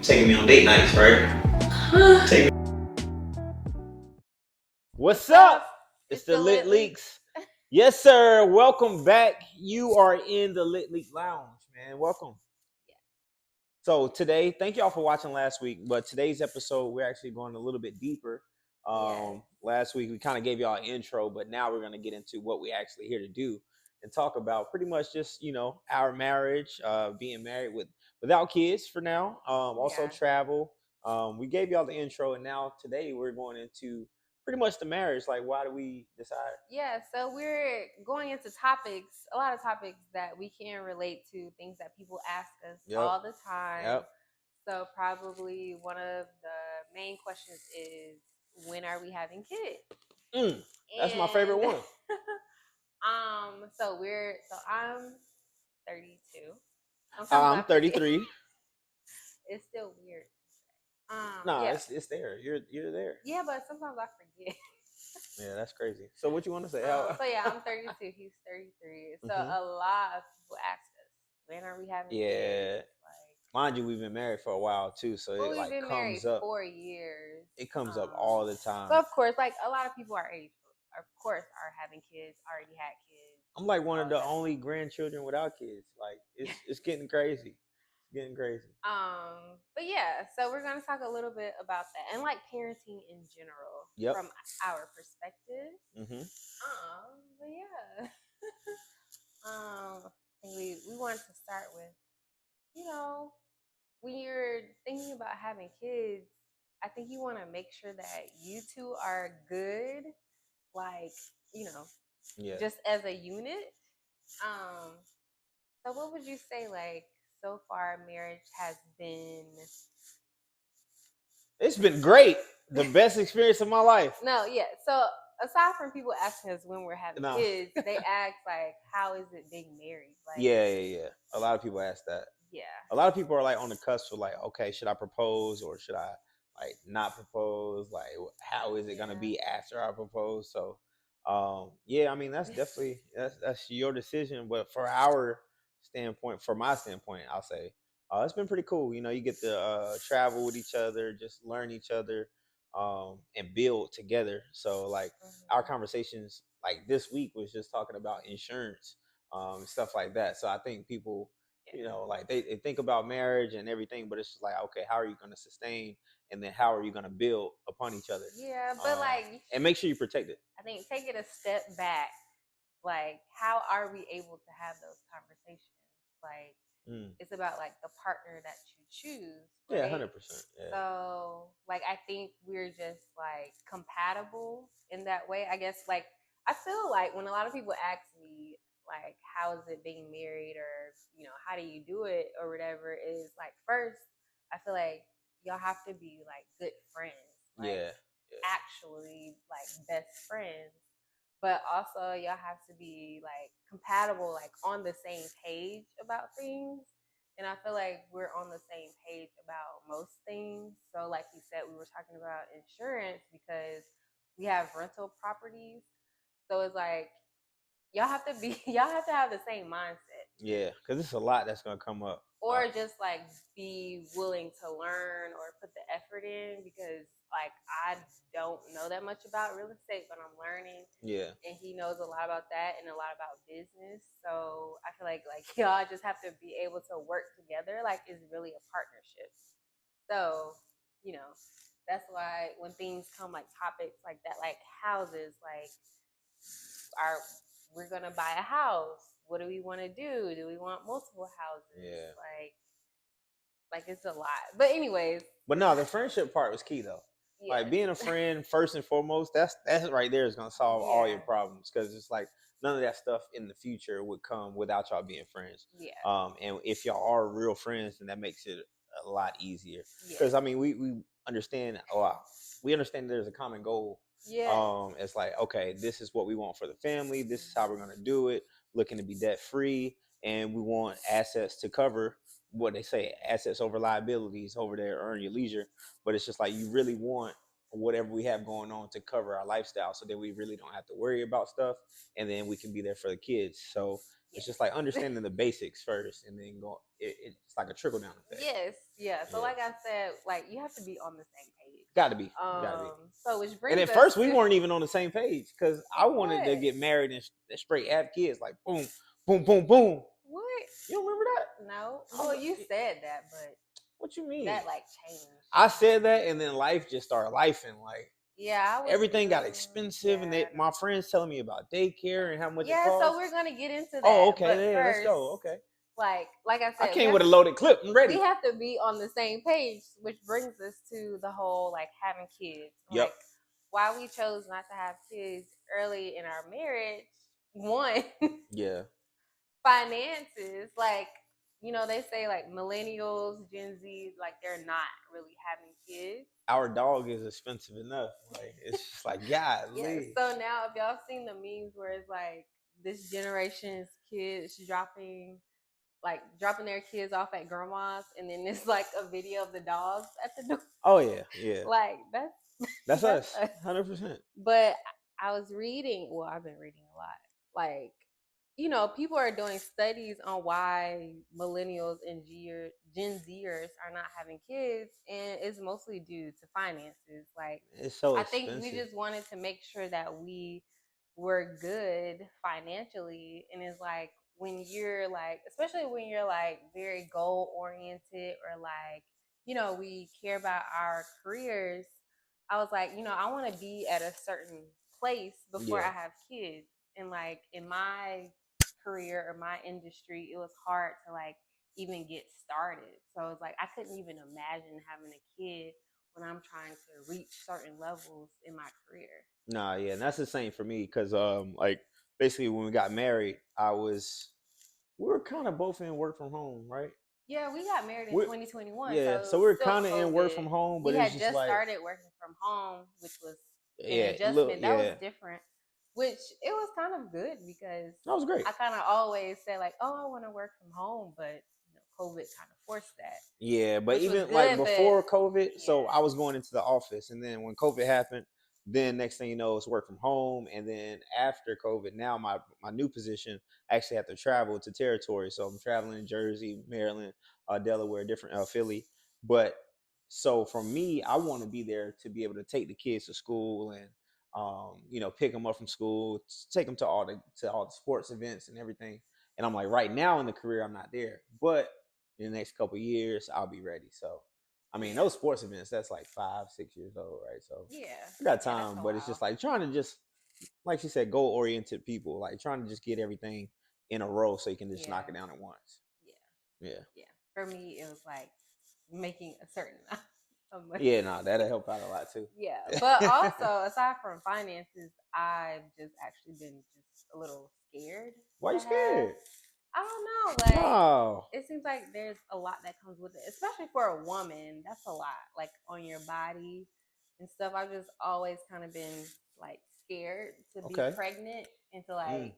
taking me on date nights, right? Take me. What's up? It's the LitLeaks. Yes, sir. Welcome back. You are in the LitLeaks Lounge, man. Welcome. Yeah. So today, thank y'all for watching last week. But today's episode, we're actually going a little bit deeper. Yes. Last week we kind of gave y'all an intro, but now we're going to get into what we actually here to do and talk about pretty much just our marriage, being married without kids for now. Also Yeah. travel. We gave y'all the intro, and now today we're going into pretty much the marriage. Like, why do we decide? Yeah, so we're going into topics, a lot of topics that we can relate to, things that people ask us all the time. Yep. So probably one of the main questions is, when are we having kids? That's my favorite one. So I'm 32. I'm 33. It's still weird to say. No, Yeah. it's there. You're there. Yeah, but sometimes I forget. Yeah, that's crazy. So what you want to say? So yeah, I'm 32. He's 33. So a lot of people ask us, when are we having kids? Mind you, we've been married for a while too, so it We've been married comes up. 4 years. It comes up all the time. So of course, like a lot of people our age, of course, are having kids, already had kids. I'm like one of the only grandchildren without kids. Like it's getting crazy. It's getting crazy. But yeah, so we're gonna talk a little bit about that and like parenting in general from our perspective. But yeah. We wanted to start with, when you're thinking about having kids, I think you want to make sure that you two are good, like, just as a unit. So what would you say, like, so far marriage has been? It's been great. The best experience of my life. No, yeah. So aside from people asking us when we're having kids, they ask, like, how is it being married? Like, yeah. A lot of people ask that. Yeah. A lot of people are like on the cusp of like, okay, should I propose or should I like not propose? Like, how is it gonna be after I propose? So, I mean, that's definitely that's your decision. But for our standpoint, for my standpoint, I'll say it's been pretty cool. You get to travel with each other, just learn each other, and build together. So, like our conversations, like this week, was just talking about insurance, stuff like that. So I think people like they think about marriage and everything, but it's just like, okay, how are you going to sustain, and then how are you going to build upon each other? Yeah, but and make sure you protect it. I think take it a step back. Like, how are we able to have those conversations? Like, it's about like the partner that you choose. Right? Yeah, 100%. Yeah. So, like, I think we're just like compatible in that way. I guess, like, I feel like when a lot of people ask me, like, how is it being married, or how do you do it, or whatever, is like, first, I feel like y'all have to be like good friends. Like, actually, like, best friends. But also y'all have to be like compatible, like on the same page about things. And I feel like we're on the same page about most things. So like you said, we were talking about insurance because we have rental properties. So it's like y'all have to have the same mindset. Yeah, because it's a lot that's gonna come up. Or just like be willing to learn or put the effort in, because like I don't know that much about real estate, but I'm learning. Yeah. And he knows a lot about that and a lot about business. So I feel like y'all just have to be able to work together. Like, it's really a partnership. So, that's why when things come, like topics like that, like houses, like we're gonna buy a house. What do we want to do? Do we want multiple houses? Yeah. Like it's a lot. But anyways. But no, the friendship part was key though. Yes. Like being a friend first and foremost, that's right there is gonna solve all your problems, because it's like none of that stuff in the future would come without y'all being friends. Yeah. And if y'all are real friends, then that makes it a lot easier. Because I mean, we understand. We understand there's a common goal. Yeah. It's like, okay, this is what we want for the family. This is how we're gonna do it. Looking to be debt free, and we want assets to cover what they say, assets over liabilities over there, earn your leisure. But it's just like you really want whatever we have going on to cover our lifestyle, so that we really don't have to worry about stuff, and then we can be there for the kids. So it's just like Yes. understanding the basics first, and then go. It's like a trickle down effect. Yes, yeah. So Yeah, like I said, like you have to be on the same page. gotta be, gotta be. So which And brings at us first, we to weren't even on the same page because I wanted to what? get married and straight have kids, like boom, boom, boom, boom. What? You don't remember that? No. Well, you said that, but What you mean? that like changed. I said that, and then life just started lifing. Like Yeah, I was. everything got expensive, and Yeah, my friends telling me about daycare and how much it yeah. costs. So we're gonna get into that. Oh, okay, But yeah, let's first, go. Okay, like I I said, came with a loaded clip. I'm ready. we have to be on the same page, which brings us to the whole like having kids. Yep. Like why we chose not to have kids early in our marriage. One, Yeah. finances. Like, you know, they say like millennials, Gen Z, like they're not really having kids. Our dog is expensive enough. Like it's just like, Yeah. golly. So now if y'all seen the memes where it's like this generation's kids dropping their kids off at grandma's, and then it's like a video of the dogs at the door. Oh yeah, yeah. Like That's us, 100%. But I was reading. Well, I've been reading a lot. Like, you know, people are doing studies on why millennials and Gen Zers are not having kids, and it's mostly due to finances. Like, It's so I expensive. think we just wanted to make sure that we were good financially, and it's like when you're like, especially when you're like very goal oriented or like, you know, we care about our careers. I was like, you know, I want to be at a certain place before Yeah. I have kids. And like in my career or my industry, it was hard to like even get started. So it's like I couldn't even imagine having a kid when I'm trying to reach certain levels in my career. Nah, yeah, and that's the same for me because like basically when we got married, we were kind of both in work from home, right? Yeah, we got married in We're, 2021, yeah, so so it we was are still kind of in work COVID. from home, but We it's had just just like, started working from home, which was an yeah, look, adjustment. That was yeah, different, which it was kind of good because that was great. I kind of always say like, oh, I want to work from home, but you know, COVID kind of forced that. Yeah, but Which was even like good, but before COVID, so yeah. I was going into the office, and then when COVID happened, then next thing you know, it's work from home, and then after COVID, now my new position, I actually have to travel to territory, so I'm traveling in Jersey, Maryland, Delaware, different Philly, but so for me, I want to be there to be able to take the kids to school and you know, pick them up from school, take them to all the sports events and everything. And I'm like, right now in the career, I'm not there, but in the next couple of years, I'll be ready. So, I mean, those sports events, that's like 5, 6 years old, right? So, Yeah, I got that's time, a but it's just while. like trying to just, like she said, goal oriented people, like trying to just get everything in a row so you can just knock it down at once. Yeah, Yeah. yeah. For me, it was like making a certain amount of money. Yeah, no, that'll help out a lot too. Yeah, but also aside from finances, I've just actually been just a little scared Why to you have. scared? I don't know, like No. it seems like there's a lot that comes with it, especially for a woman. That's a lot, like on your body and stuff. I've just always kind of been like scared to be Okay. pregnant and to like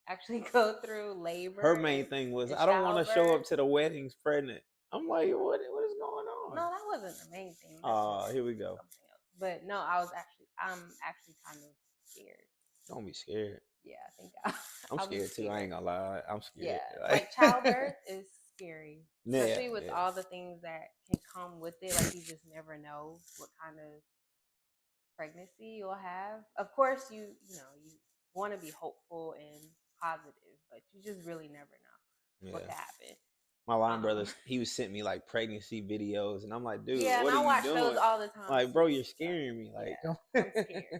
actually go through labor Her main thing was, and I don't want to show childbirth. up to the weddings pregnant. I'm like, what is going on? No, that wasn't the main thing. That's Here we go. something else. But no, I'm actually kind of scared. Don't be scared. Yeah, I think I'm I'll be scared too. I ain't gonna lie. I'm scared. Yeah, like childbirth is scary, Yeah, especially with yeah. all the things that can come with it. Like you just never know what kind of pregnancy you'll have. Of course, you know you want to be hopeful and positive, but you just really never know what Yeah. could happen. My line brother, he was sent me like pregnancy videos, and I'm like, dude, Yeah, and what are I you watch doing? those all the time. Like, bro, too, you're so, scaring me. Like, yeah, I'm scared. I'm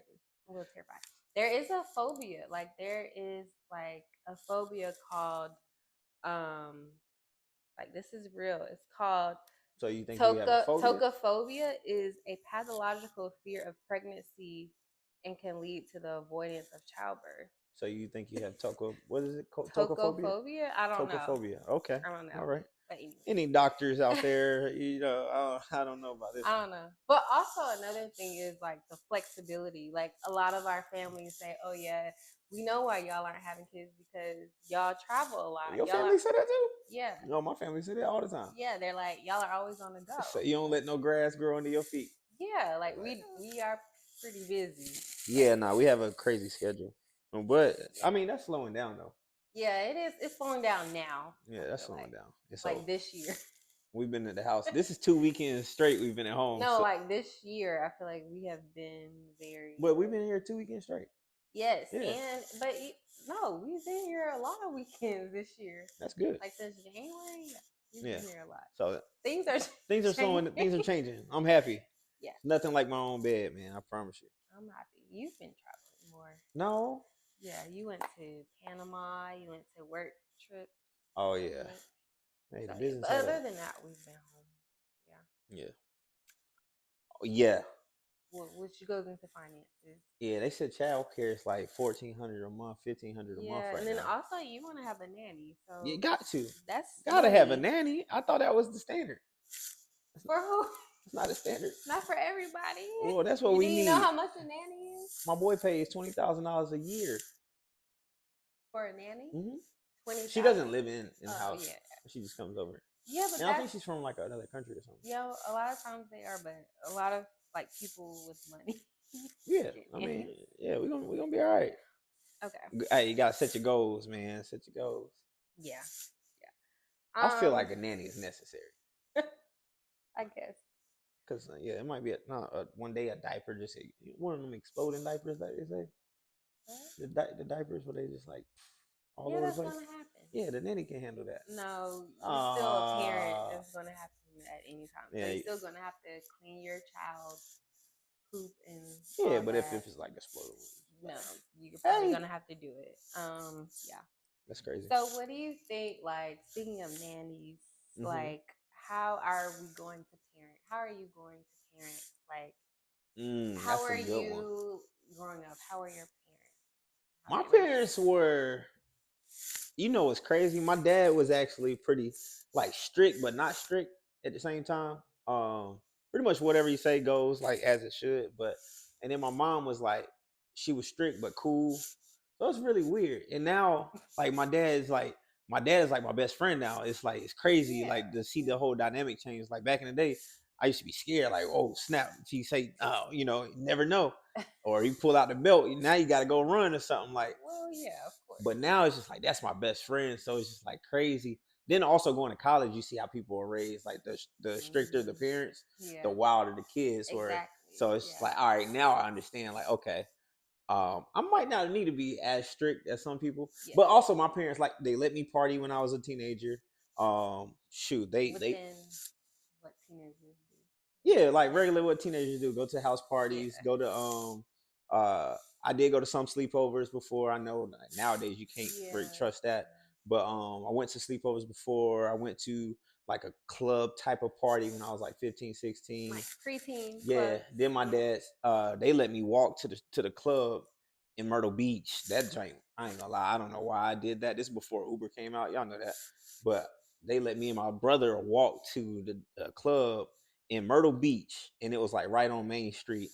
a little terrified. There is a phobia. Like there is like a phobia called like this is real. It's called so you think you have a phobia? tocophobia is a pathological fear of pregnancy and can lead to the avoidance of childbirth. So you think you have what is it? Tocophobia? Tocophobia? I don't know. Tocophobia. Okay. I don't know. All right. But anyway. Any doctors out there, you know, I don't know about this. I don't know. But also another thing is like the flexibility. Like a lot of our families say, "Oh yeah, we know why y'all aren't having kids because y'all travel a lot." Your y'all family said that too? Yeah. No, my family said that all the time. Yeah, they're like, y'all are always on the go. So you don't let no grass grow under your feet. Yeah, like we are pretty busy. Yeah, nah, we have a crazy schedule. But I mean, that's slowing down though. Yeah, it is. It's slowing down now. Yeah, I that's feel slowing down. And so like this year. we've been at the house. This is 2 weekends straight. We've been at home. No, So, like this year, I feel like we have been very. but we've been here 2 weekends straight. Yes, Yeah. no, we've been here a lot of weekends this year. That's good. Like since January, we've Yeah. been here a lot. So Things are slowing. Things are changing. I'm happy. Yeah. Nothing like my own bed, man. I promise you. I'm happy. You've been traveling more. No. Yeah, you went to Panama. You went to work trip. Oh yeah. Hey, the So, business. but other than that, we've been home. Yeah. Yeah. Oh, yeah. Which goes into finances. Yeah, they said child care is like $1,400 a month, $1,500 a month right and then now. also you want to have a nanny, so You got to. That's gotta have a money. nanny. I thought that was the standard. For who? It's not a standard. Not for everybody. Well, that's what we need. You know how much a nanny is? My boy pays $20,000 a year For a nanny? Mm-hmm. 20,000. She doesn't live in the house. Yeah. She just comes over. Yeah, but and I think she's from like another country or something. Yeah, a lot of times they are, but a lot of like people with money. Yeah, I mean, yeah, we're gonna be all right. Okay. Hey, you gotta set your goals, man. Set your goals. Yeah. I feel like a nanny is necessary. I guess. Cause yeah, it might be one day a diaper just one of them exploding diapers that they say. The diapers where they just like all over the place. Gonna happen. Yeah, the nanny can handle that. No, you're still a parent. That's gonna happen at any time. Yeah, so you're still gonna have to clean your child's poop and. Yeah, but if it's like exploding. No, you're probably gonna have to do it. Yeah. That's crazy. So what do you think, like, speaking of nannies, like, how are we going to parent? How are you going to parent? Like, how are you growing up? How are your parents? My parents were, what's crazy? My dad was actually pretty, like, strict, but not strict at the same time. Pretty much whatever you say goes, like, as it should. And then my mom was like, she was strict but cool. So it's really weird. And now, like, my dad is like my best friend now. It's like, it's crazy, like, to see the whole dynamic change. Like, back in the day, I used to be scared, like, oh snap, if he say, oh, you never know, or you pull out the belt, now you got to go run or something, like. Well, yeah, of course. But now it's just like, that's my best friend, so it's just like crazy. Then also going to college, you see how people are raised, like the stricter the parents, the wilder the kids were. Exactly. So it's just like, all right, now I understand, like, okay. I might not need to be as strict as some people, but also my parents, like, they let me party when I was a teenager. Shoot, they what teenagers do? Yeah, like regular what teenagers do. Go to house parties. Yeah. Go to I did go to some sleepovers before. I know nowadays you can't really trust that, but I went to sleepovers before. I went to like a club type of party when I was like 15, 16. Like preteen. Yeah. Club. Then my dad's they let me walk to the club in Myrtle Beach. That joint, I ain't gonna lie, I don't know why I did that. This is before Uber came out. Y'all know that. But they let me and my brother walk to the club in Myrtle Beach, and it was like right on Main Street.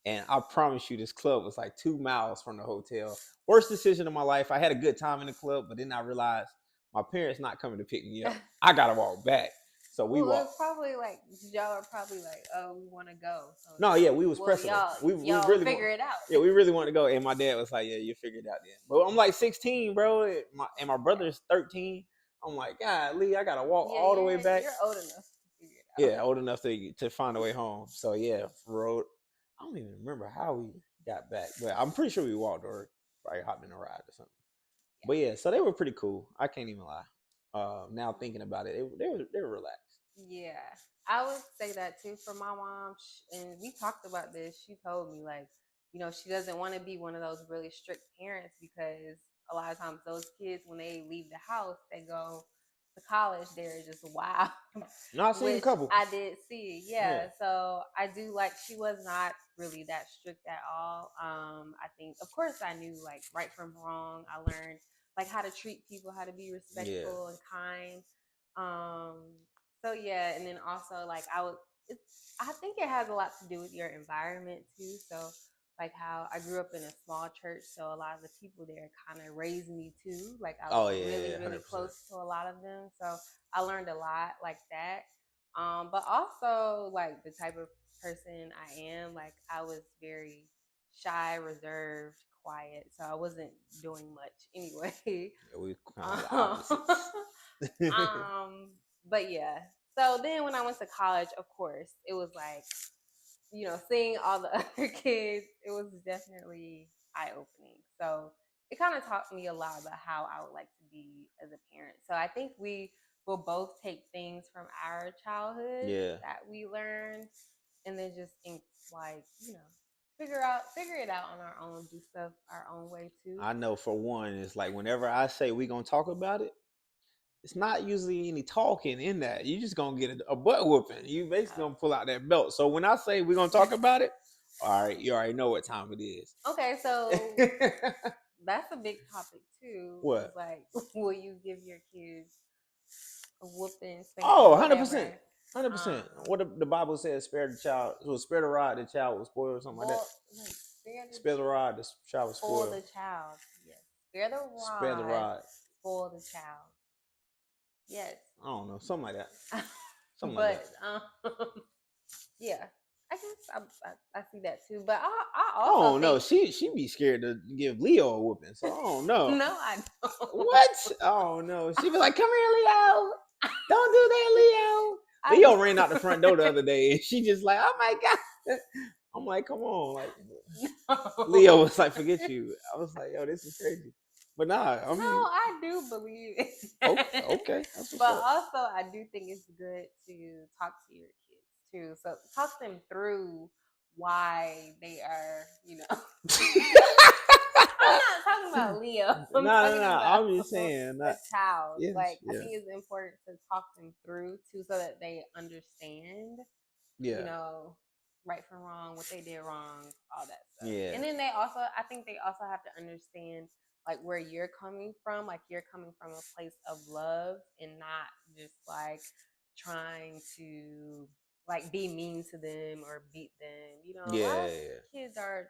And I promise you, this club was like 2 miles from the hotel. Worst decision of my life. I had a good time in the club, but then I realized my parents not coming to pick me up. I gotta walk back. So we walked. It's probably like y'all are probably like, oh, we want to go. So no, yeah, we was pressing. We really figure it out. Yeah, we really want to go. And my dad was like, yeah, you figure it out then. But I'm like 16, bro, and my brother's 13. I'm like, God, Lee, I gotta walk all the way back. You're old enough to figure it out. Yeah, old enough to find a way home. So yeah, road. I don't even remember how we got back, but I'm pretty sure we walked or probably hopped in a ride or something. Yeah. But yeah, so they were pretty cool. I can't even lie. Now thinking about it, they were relaxed. Yeah, I would say that too for my mom. And we talked about this. She told me, like, she doesn't want to be one of those really strict parents because a lot of times those kids, when they leave the house, they go to college, they're just wild. No, I've seen a couple. I did see, yeah. So I do, like, she was not really that strict at all. I think, of course, I knew, like, right from wrong. I learned, like, how to treat people, how to be respectful and kind. So yeah, and then also, like, I think it has a lot to do with your environment too. So, like, how I grew up in a small church, so a lot of the people there kind of raised me too. Like, I was really 100%. Close to a lot of them, so I learned a lot like that. But also like the type of person I am, like I was very shy, reserved, quiet, so I wasn't doing much anyway. Yeah, we kind of the um, opposites. but yeah. So then when I went to college, of course, it was like, seeing all the other kids, it was definitely eye opening. So it kind of taught me a lot about how I would like to be as a parent. So I think we will both take things from our childhood Yeah. that we learned, and then just like figure it out on our own, do stuff our own way too. I know for one, it's like whenever I say we gonna talk about it, it's not usually any talking in that. You just gonna get a butt whooping. You basically gonna pull out that belt. So when I say we gonna talk about it, all right, you already know what time it is. Okay, so that's a big topic too. What? It's like, will you give your kids a whooping, spanking, Oh, 100%. whatever? 100%. What the Bible says, spare the child. So spare the rod, the child will spoil, or something like that. Like, Spare the rod, the child will spoil spoil. the child. Yes. Spare the rod. Spare the rod. Spoil the child. Yes. I don't know, something like that. Something but like that. yeah, I guess I see that too. But I I also don't know. think She be scared to give Leo a whooping, so I don't know. no, I don't. What? Oh no. She be like, "Come here, Leo. Don't do that, Leo." I Leo ran out the front door the other day, and she just like, "Oh my god." I'm like, "Come on!" Like no. Leo was like, "Forget you." I was like, "Yo, this is crazy." But nah, I mean, No, I do believe it. okay, that's what's But up. also, I do think it's good to talk to your kids too. So talk them through why they are, I'm not talking about Leo. I'm talking about I'm just saying. a child. Yes, Like I yeah, think it's important to talk them through too, so that they understand, yeah, right from wrong, what they did wrong, all that stuff. yeah, And then I think they also have to understand like where you're coming from. Like you're coming from a place of love and not just like trying to like be mean to them or beat them. A lot of yeah. kids are,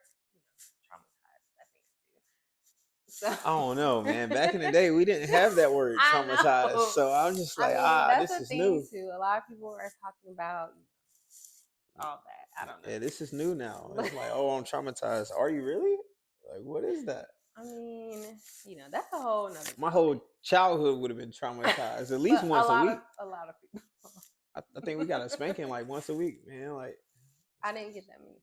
traumatized, I think too. So I don't know, man. Back in the day, we didn't have that word I traumatized, know. so I'm just I like, mean, that's this the is thing new. too. A lot of people are talking about all that. I don't Yeah, know. this is new now. It's like, oh, I'm traumatized. Are you really? Like, what is that? I mean, that's a whole nother topic. My whole childhood would have been traumatized at least But once a week. a lot of people. I think we got a spanking like once a week, man. Like, I didn't get that many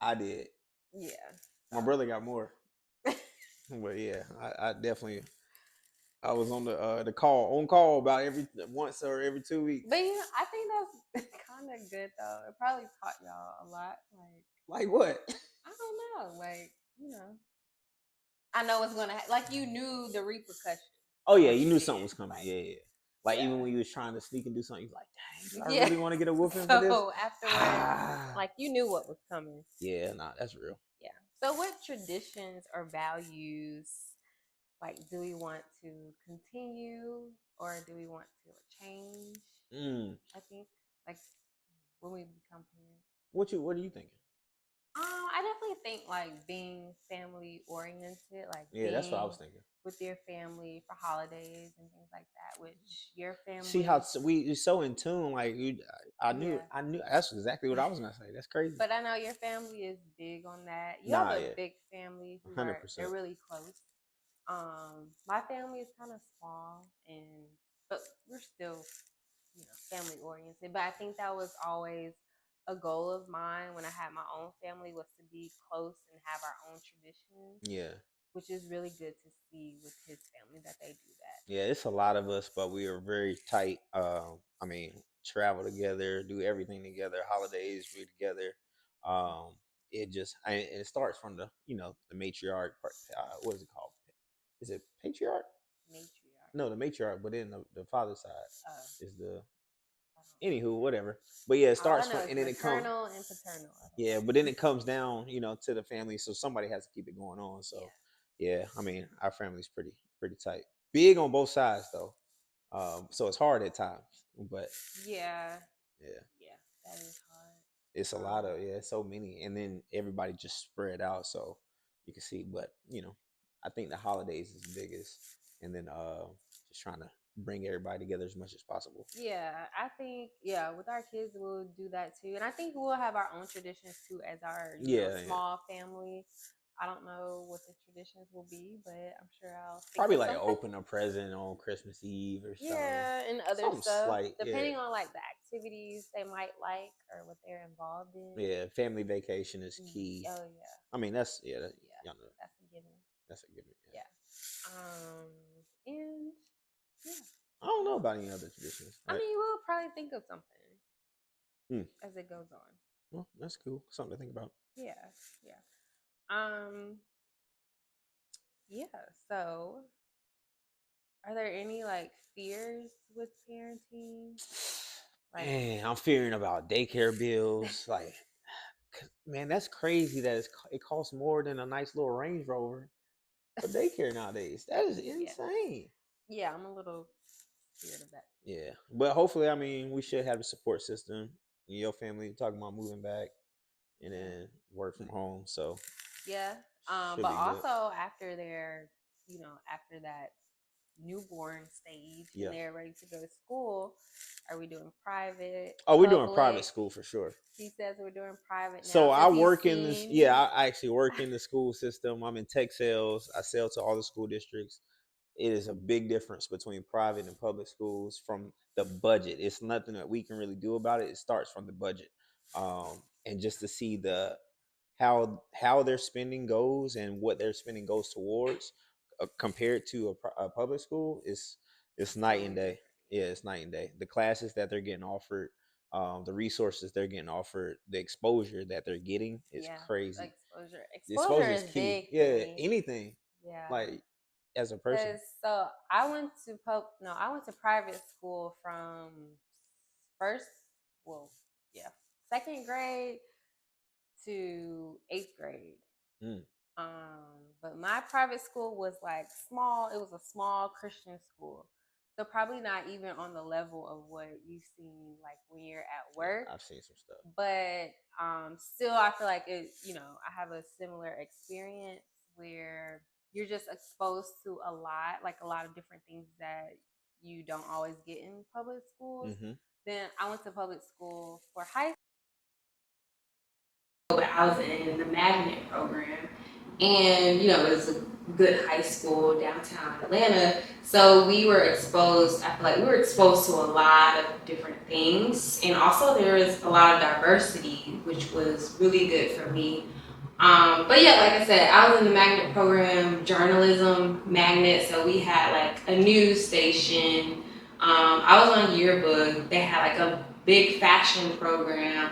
I did. spankings. My brother got more, but yeah, I definitely. I was on the on call about every once or every 2 weeks. But I think that's kind of good though. It probably taught y'all a lot. Like what? I don't know. I know it's gonna like you knew the repercussions. Oh yeah, you knew something was coming. Like, Yeah. Like yeah. even when you was trying to sneak and do something, you was like, "Dang, do I Yeah. really want to get a whooping for this?" So afterwards, like you knew what was coming. Yeah, nah, that's real. Yeah. So what traditions or values like do we want to continue or do we want to change? I think like when we become parents. What are you thinking? I definitely think like being family oriented, like Yeah, that's what I being was thinking. with your family for holidays and things like that. Which your family See how we so in tune. Like I knew Yeah. I knew that's exactly what I was gonna say. That's crazy. But I know your family is big on that. You Nah, have a yeah, big family who 100%. they're really close. My family is kind of small, but we're still, family oriented. But I think that was always a goal of mine when I had my own family was to be close and have our own traditions. Yeah. Which is really good to see with his family that they do that. Yeah, it's a lot of us, but we are very tight. I mean, travel together, do everything together, holidays we together. Um, it starts from the matriarch part. What is it called? Is it patriarch? Matriarch. No, the matriarch, but then the father's side is the I don't know. anywho whatever. But yeah, it All I starts know from is and then it comes. maternal and paternal. Yeah, but then it comes down, to the family, so somebody has to keep it going on. So, yeah, I mean, our family's pretty tight. Big on both sides though, so it's hard at times. But Yeah, yeah, that is hard. it's a lot of so many, and then everybody just spread out, so you can see. But I think the holidays is the biggest, and then just trying to bring everybody together as much as possible. Yeah, I think with our kids we'll do that too, and I think we'll have our own traditions too as our small family. I don't know what the traditions will be, but I'm sure I'll think Probably of like something. open a present on Christmas Eve or something. Yeah, and other Something stuff slight, depending on like the activities they might like or what they're involved in. Yeah, family vacation is key. Oh yeah. I mean that's y'all know, That's a given. that's a given. Yeah. And yeah. I don't know about any other traditions. I mean, we'll probably think of something as it goes on. Well, that's cool. Something to think about. Yeah. Yeah. So, are there any like fears with parenting? Like, Man, I'm fearing about daycare bills. Like, man, that's crazy that it costs more than a nice little Range Rover for daycare nowadays. That is insane. Yeah, I'm a little scared of that. Yeah, but hopefully, I mean, we should have a support system. Your family talking about moving back and then work from home. So yeah, but also after after that newborn stage and they're ready to go to school, are we doing private? Oh, we're doing private school for sure. He says we're doing private now. So I work in this. Yeah, I actually work in the school system. I'm in tech sales. I sell to all the school districts. It is a big difference between private and public schools from the budget. It's nothing that we can really do about it. It starts from the budget, and just to see how their spending goes and what their spending goes towards compared to a public school is night and day. Yeah, it's night and day. The classes that they're getting offered, the resources they're getting offered, the exposure that they're getting is crazy. Exposure is key. Yeah, anything. Yeah, like as a person. So I went to private school from second grade to 8th grade. But my private school was like small. It was a small Christian school. So probably not even on the level of what you've seen like when you're at work. I've seen some stuff. But still I feel like I have a similar experience where you're just exposed to a lot of different things that you don't always get in public schools. Then I went to public school for high school. But I was in the magnet program, and it was a good high school downtown Atlanta. So we were exposed. I feel like we were exposed to a lot of different things, and also there was a lot of diversity, which was really good for me. But yeah, like I said, I was in the magnet program, journalism magnet. So we had like a news station. I was on yearbook. They had like a big fashion program.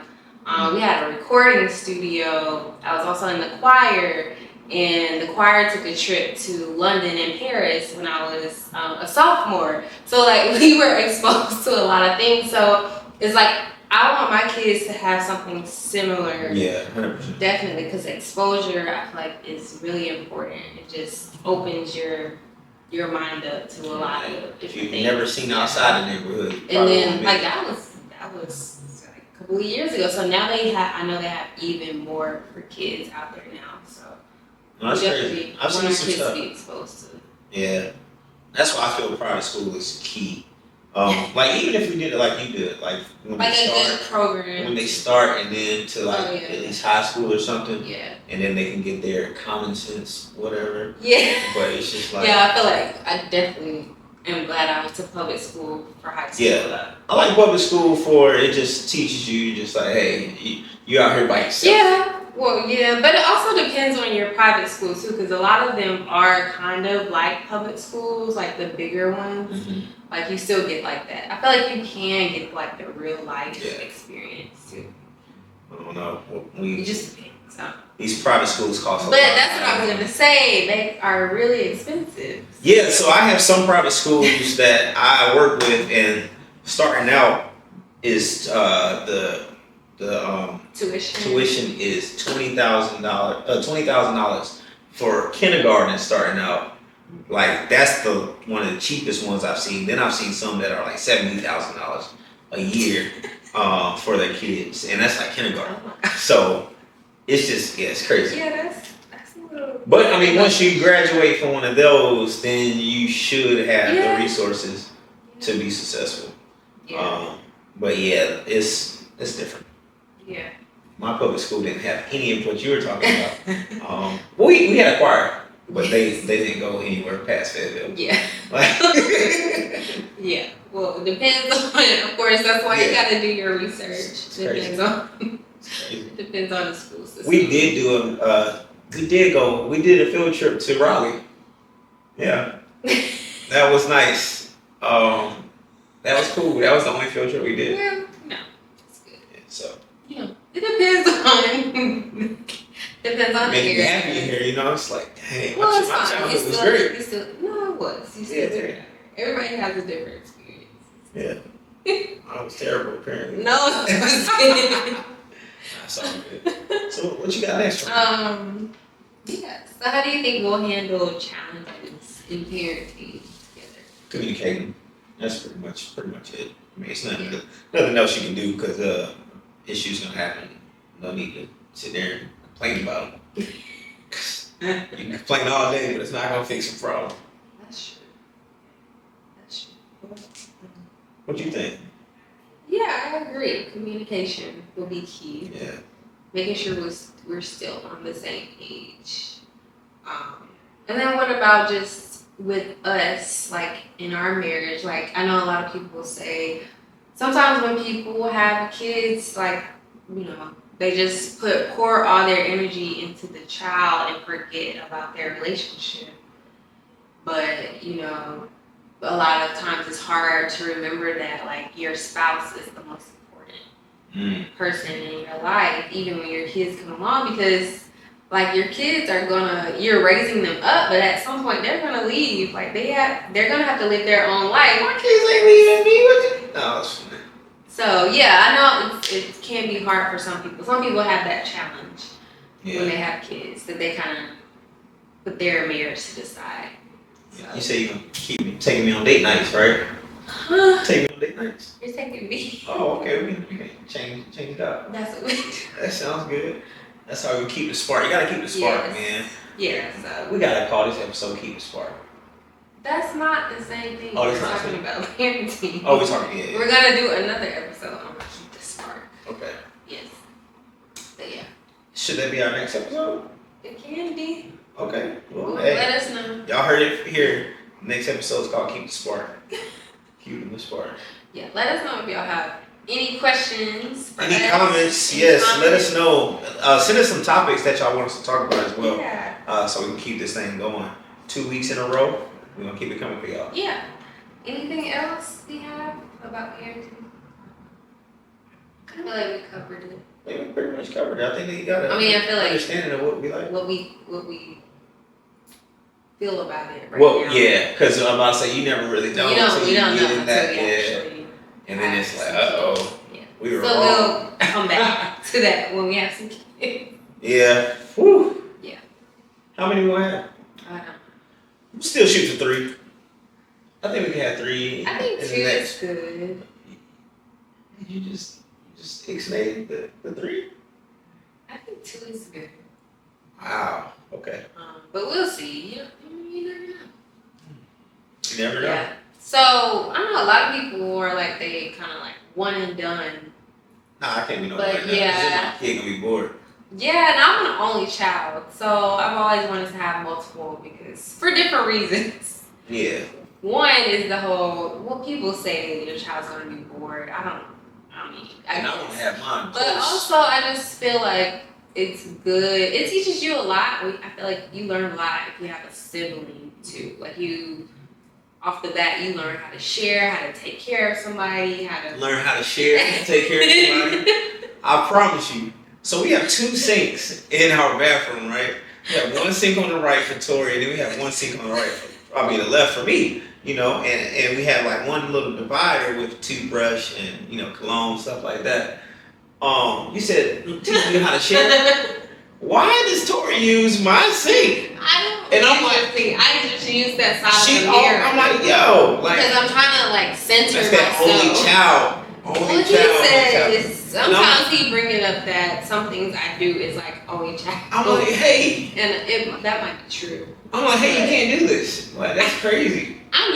We had a recording studio. I was also in the choir, and the choir took a trip to London and Paris when I was a sophomore. So like we were exposed to a lot of things. So it's like I want my kids to have something similar. Yeah, 100%. Definitely, because exposure I feel like is really important. It just opens your mind up to a lot of different things. You've never seen outside the neighborhood. And then like that was a couple of years ago. So now I know they have even more for kids out there now. So that's crazy. I've seen some stuff. Be exposed to. Yeah, that's why I feel private school is key. Like even if we did it like you did, like when like they a start, good program. when they start, and then to at least high school or something. Yeah. And then they can get their common sense, whatever. Yeah. But it's just like I feel like I definitely am glad I went to public school for high school. Yeah, I like public school for it just teaches you just like, hey, you out here by yourself. Yeah. Well, yeah, but it also depends on your private school too, because a lot of them are kind of like public schools, like the bigger ones. Like you still get like that. I feel like you can get like the real life experience too. I don't know. You just these private schools cost a lot. But that's what I was gonna say. They are really expensive. Yeah, so I have some private schools that I work with, and starting out is the tuition is $20,000 for kindergarten starting out. Like that's one of the cheapest ones I've seen. Then I've seen some that are like $70,000 a year for their kids, and that's like kindergarten. So it's just it's crazy. Yeah, that's a little. But I mean, once you graduate from one of those, then you should have the resources to be successful. Yeah. But yeah, it's different. Yeah. My public school didn't have any of what you were talking about. We had a choir, but they didn't go anywhere past Fayetteville. Yeah. Like, Yeah. Well, it depends on. Of course, that's why you Yeah. got to do your research. It's crazy. Depends on the school system. we did do we did a field trip to Raleigh. Yeah, that was nice. That was cool. That was the only field trip we did. Yeah. No, it's good. Yeah, so Yeah. It depends on. Depends on the making me area. happy here, you know. It's like, dang, Well, it's my fine. childhood It's was still, great. it's still, no, it was. You Yeah, still yeah. Everybody has a different experience. Yeah, I was terrible apparently. No, That's all good. So what you got next? yeah. So how do you think we'll handle challenges in parenting together? Communicating. That's pretty much it. I mean, it's nothing else you can do because issues gonna happen. No need to sit there and complain about them. You can complain all day, but it's not gonna fix the problem. That's true. That's true. What you think? Yeah, I agree. Communication will be key. Yeah. Making sure we're still on the same page. And then what about just with us, like in our marriage? Like I know a lot of people say sometimes when people have kids, like, you know, they just pour all their energy into the child and forget about their relationship. But, you know, a lot of times it's hard to remember that like your spouse is the most important person in your life, even when your kids come along, because like your kids you're raising them up, but at some point they're gonna leave. Like they're gonna have to live their own life. My kids ain't leaving me. What you? No, it's fine. So yeah, I know it can be hard for some people. Some people have that challenge when they have kids, that they kind of put their marriage to the side. So. You say you're gonna keep taking me on date nights, right? Take me on date nights. You're taking me. Oh, okay. We can change it up. That's what we do. That sounds good. That's how we keep the spark. You gotta keep the spark, Yes. man. Yeah, so We gotta call this episode "Keep the Spark." that's not the same thing. Oh, We're that's not talking about parenting. Oh, we're talking. Yeah. We're gonna do another episode on Keep the Spark. Okay. Yes. But yeah, Should that be our next episode? it can be. Okay. Well, Let hey, us know. y'all heard it here. Next episode is called "Keep the Spark." Keep the spark. Yeah, let us know if y'all have any questions. For Any us. comments? Any Yes, comments? let us know. Send us some topics that y'all want us to talk about as well. Yeah. So we can keep this thing going. 2 weeks in a row. We're gonna keep it coming for y'all. Yeah. Anything else we have about parenting? I feel like we covered it. We pretty much covered it. I think that you got it. I mean, I feel like understanding of what we like. what we feel about it right Well, now. yeah, because I'm about to say you never really know. We until don't you know get in until that, we actually. and then it's like, have some oh, kids. we were So wrong. we'll come back to that when we have some kids. Yeah. Whew. Yeah. How many we gonna have? I don't know. Still shoot for 3. I think we can have 3. I think in 2 the is next. good. You just ixnayed the 3. I think 2 is good. Wow. Okay. But we'll see. You never know. You never know. Yeah. So I know a lot of people are like they kind of like one and done. Nah, I can't be no But right now. yeah. My kid gonna be bored. Yeah, and I'm an only child, so I've always wanted to have multiple because for different reasons. Yeah. One is the whole people say your child's gonna be bored. I mean, And I want to have mine. But close. also, I just feel like it's good. It teaches you a lot. I feel like you learn a lot if you have a sibling too. Like off the bat, you learn how to share, how to take care of somebody, how to learn how to share and take care of somebody. I promise you. So we have 2 sinks in our bathroom, right? We have one sink on the right for Tori, and then we have one sink on the the left for me. You know, and we have like one little divider with toothbrush and cologne, stuff like that. You said teach me how to share. Why does Tori use my sink? I don't. And I'm like, I just use that side of the mirror. I'm like, yo, like because I'm trying to like center that's that myself. only child. Well, he said it's Sometimes he bringing up that some things I do is like only child. I'm like, hey. And that might be true. I'm like, hey, you can't do this. Like, that's crazy. I'm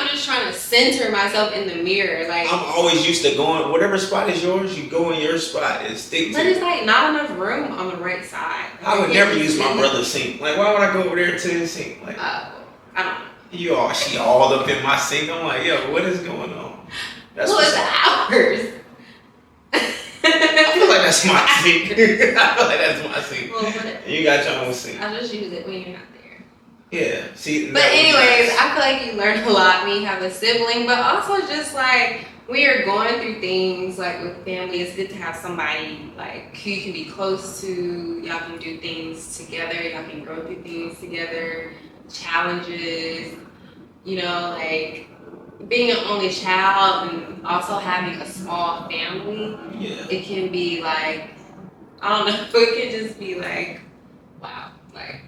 just trying to center myself in the mirror. Like, I'm always used to going, whatever spot is yours, you go in your spot and stick to but it. it's like not enough room on the right side. Like, I would never use my brother's sink. Like, why would I go over there to his sink? Like, I don't know. she all up in my sink. I'm like, yo, what is going on? It's ours. I feel like that's my sink. I feel like that's my sink. Well, You got your own sink. I just use it when you're not there. Yeah. See. But anyways, I feel like you learn a lot when you have a sibling, but also just like when you're going through things like with family, it's good to have somebody like who you can be close to. Y'all can do things together. Y'all can go through things together. Challenges, you know, like being an only child and also having a small family. Yeah. It can be like, I don't know, it can just be like, wow, Like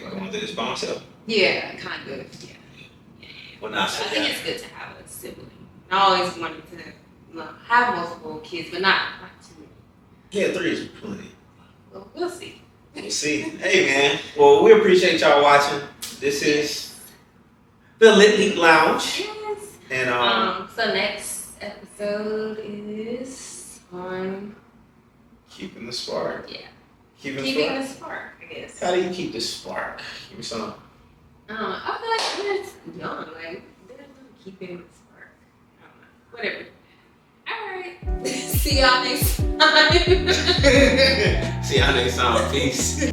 going through this by myself. yeah, kind of, yeah. Well, not I think it's good to have a sibling. I always wanted to have multiple kids, but not too many. Yeah, 3 is plenty. Well, we'll see. We'll see. Hey, man. Well, we appreciate y'all watching. This is the LitLeaks Lounge. Yes. And so next episode is on keeping the spark. Yeah. Keeping the spark, I guess. How do you keep the spark? Give me some. I feel like we're young, like there's no keeping the spark. I don't know. Whatever. Alright. See y'all next time. See y'all next time. Peace.